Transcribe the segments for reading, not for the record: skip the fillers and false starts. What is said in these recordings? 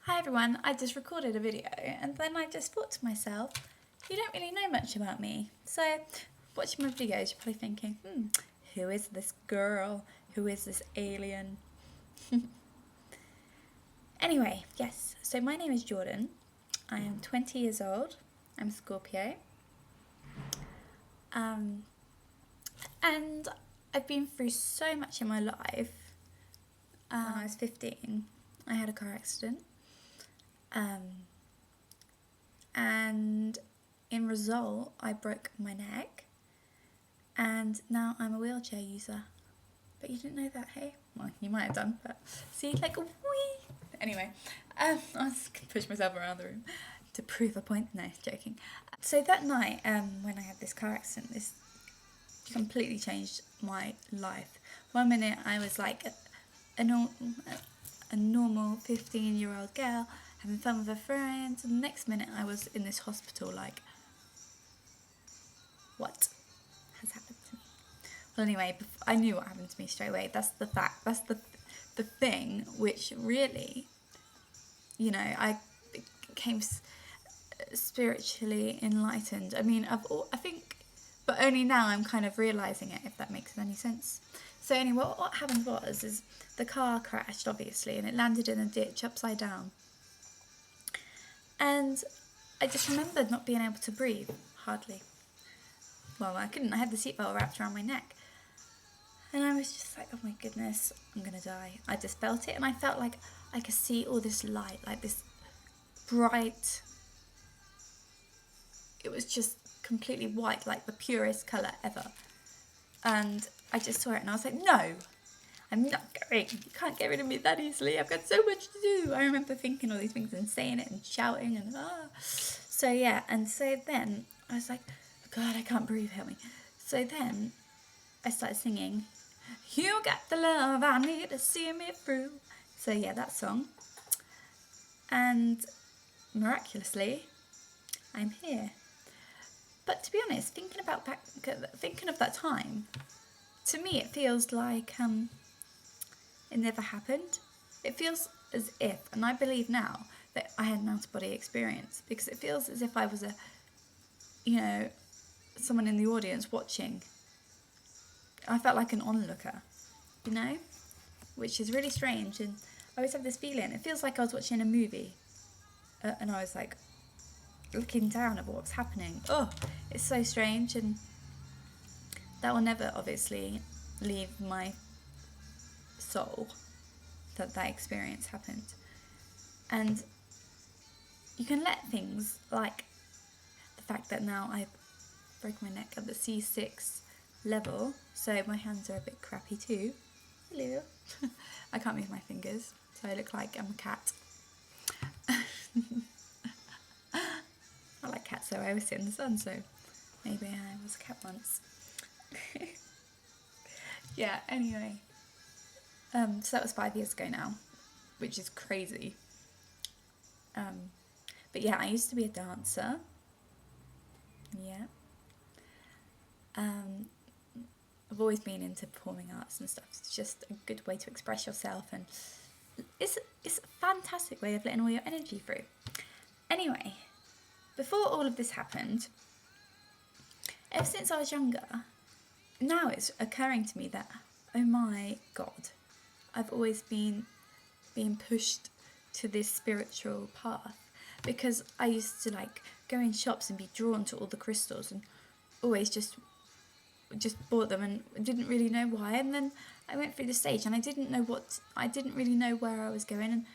Hi everyone, I just recorded a video and then I just thought to myself, you don't really know much about me. So, watching my videos, you're probably thinking, who is this girl? Who is this alien? Anyway, yes, so my name is Jordan. I am 20 years old. I'm Scorpio. And I've been through so much in my life. When I was 15, I had a car accident. And in result, I broke my neck, and now I'm a wheelchair user. But you didn't know that, hey? Well, you might have done, but see, like, whee! Anyway, I was going to push myself around the room to prove a point. No, joking. So that night, when I had this car accident, this completely changed my life. 1 minute, I was like a normal 15-year-old girl, having fun with her friends, and the next minute I was in this hospital like, what has happened to me? Well, anyway, I knew what happened to me straight away. That's the fact. That's the thing which really, I became spiritually enlightened. I mean, I think, but only now I'm kind of realising it, if that makes any sense. So anyway, what happened is the car crashed, obviously, and it landed in a ditch upside down. And I just remembered not being able to breathe, hardly. Well, I couldn't. I had the seatbelt wrapped around my neck. And I was just like, oh my goodness, I'm going to die. I just felt it, and I felt like I could see all this light, like this bright... It was just completely white, like the purest colour ever. And I just saw it, and I was like, no, I'm not going. You can't get rid of me that easily. I've got so much to do. I remember thinking all these things and saying it and shouting and So yeah, and so then I was like, oh God, I can't breathe, help me. So then I started singing, you got the love I need to see me through. So yeah, that song. And miraculously, I'm here. But to be honest, thinking of that time, to me it feels like it never happened. It feels as if, and I believe now, that I had an out-of-body experience, because it feels as if I was someone in the audience watching. I felt like an onlooker, which is really strange, and I always have this feeling. It feels like I was watching a movie, and I was like looking down at what was happening. Oh, it's so strange, and that will never obviously leave my soul, that experience happened. And you can let things like the fact that now I broke my neck at the C6 level, so my hands are a bit crappy too. Hello. I can't move my fingers, so I look like I'm a cat. I like cats, so I always sit in the sun, so maybe I was a cat once. Yeah, anyway. So that was 5 years ago now, which is crazy. But yeah, I used to be a dancer. Yeah. I've always been into performing arts and stuff. It's just a good way to express yourself, and it's a fantastic way of letting all your energy through. Anyway, before all of this happened, ever since I was younger, now it's occurring to me that, oh my God, I've always been being pushed to this spiritual path, because I used to like go in shops and be drawn to all the crystals and always just bought them and didn't really know why. And then I went through the stage and I didn't really know where I was going. And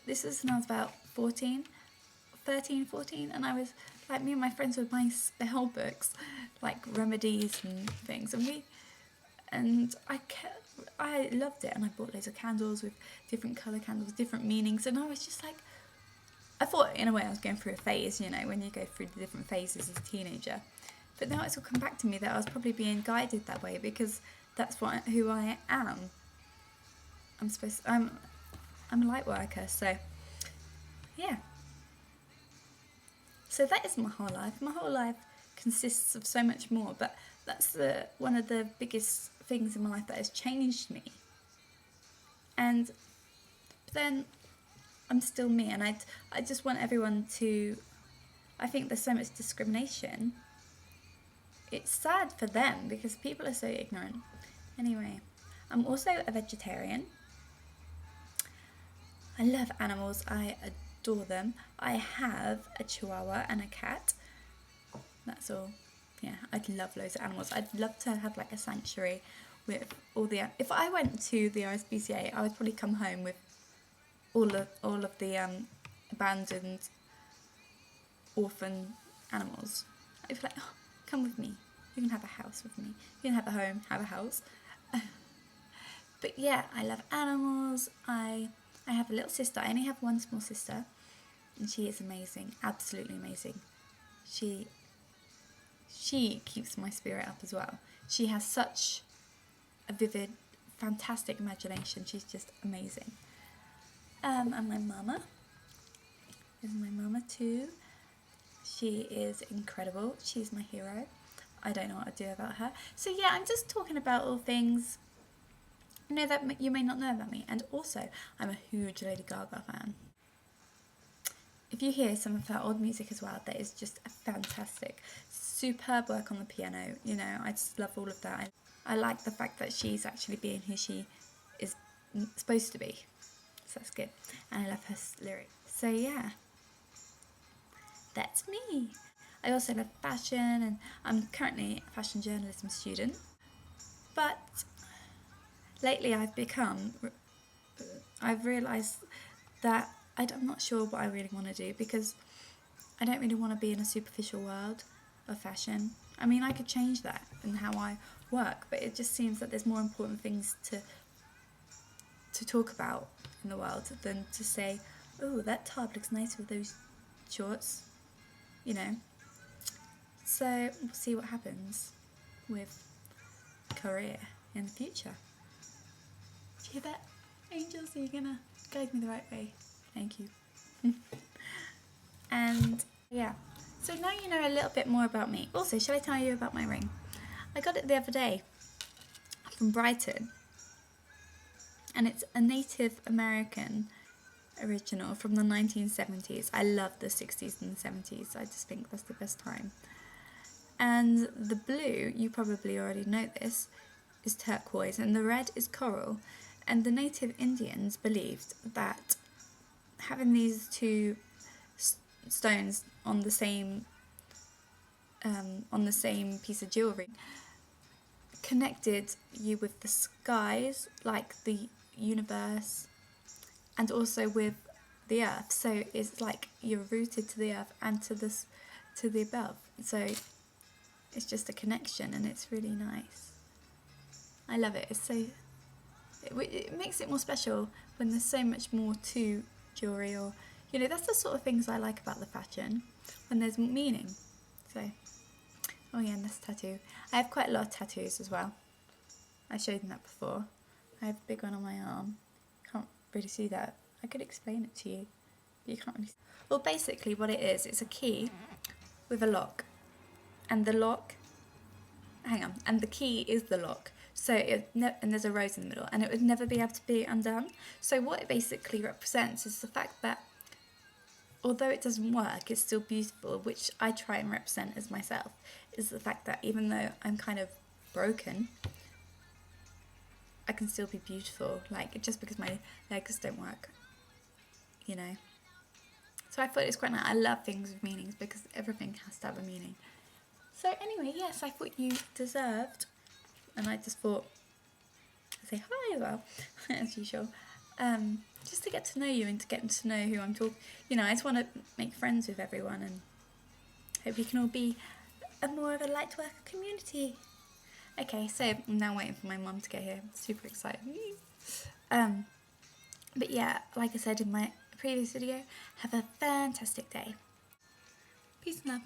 this was when I was about 13, 14, and I was like, me and my friends were buying spell books, like remedies and things, and I loved it, and I bought loads of candles with different colour candles, different meanings, and I was just like, I thought in a way I was going through a phase, when you go through the different phases as a teenager. But now it's all come back to me that I was probably being guided that way, because that's who I am. I'm a light worker, so yeah. So that is my whole life. My whole life consists of so much more, but that's one of the biggest things in my life that has changed me. And then I'm still me, and I just want everyone to, I think there's so much discrimination. It's sad for them because people are so ignorant. Anyway, I'm also a vegetarian. I love animals, I adore them. I have a chihuahua and a cat. That's all. Yeah, I'd love loads of animals. I'd love to have like a sanctuary with all the... If I went to the RSPCA, I would probably come home with all of the abandoned orphan animals. I'd be like, oh, come with me. You can have a house with me. You can have a home, have a house. But yeah, I love animals. I have a little sister. I only have one small sister, and she is amazing, absolutely amazing. She keeps my spirit up as well. She has such a vivid, fantastic imagination. She's just amazing. And my mama is my mama too. She is incredible. She's my hero. I don't know what I'd do without her. So yeah, I'm just talking about all things that you may not know about me. And also, I'm a huge Lady Gaga fan. If you hear some of her old music as well, that is just a fantastic, superb work on the piano. You know, I just love all of that. I like the fact that she's actually being who she is supposed to be. So that's good. And I love her lyrics. So yeah, that's me. I also love fashion, and I'm currently a fashion journalism student. But lately I've realised that I'm not sure what I really want to do, because I don't really want to be in a superficial world of fashion. I mean, I could change that in how I work, but it just seems that there's more important things to talk about in the world than to say, oh, that top looks nice with those shorts, you know. So we'll see what happens with career in the future. Do you hear that? Angels, are you gonna guide me the right way? Thank you. And yeah, so now you know a little bit more about me. Also, shall I tell you about my ring? I got it the other day from Brighton, and it's a Native American original from the 1970s. I love the 60s and the 70s. I just think that's the best time. And the blue, you probably already know this, is turquoise, and the red is coral. And the native Indians believed that having these two stones on the same piece of jewellery connected you with the skies, like the universe, and also with the earth. So it's like you're rooted to the earth and to the above. So it's just a connection, and it's really nice. I love it. It makes it more special when there's so much more to jewellery, or, you know, that's the sort of things I like about the fashion, when there's meaning. So, oh yeah, and this tattoo. I have quite a lot of tattoos as well. I showed them that before. I have a big one on my arm. Can't really see that. I could explain it to you, but you can't really see. Well, basically what it is, it's a key with a lock. And the lock, and the key is the lock. So and there's a rose in the middle, and it would never be able to be undone. So what it basically represents is the fact that although it doesn't work, it's still beautiful, which I try and represent as myself, is the fact that even though I'm kind of broken, I can still be beautiful, like, just because my legs don't work, you know. So I thought it was quite nice. I love things with meanings, because everything has to have a meaning. So anyway, yes, I thought you deserved, and I just thought I'd say hi as well, as usual, just to get to know you and to get to know who I'm talking. You know, I just want to make friends with everyone, and hope you can all be more of a lightworker community. Okay, so I'm now waiting for my mum to get here. I'm super excited. But yeah, like I said in my previous video, have a fantastic day. Peace and love.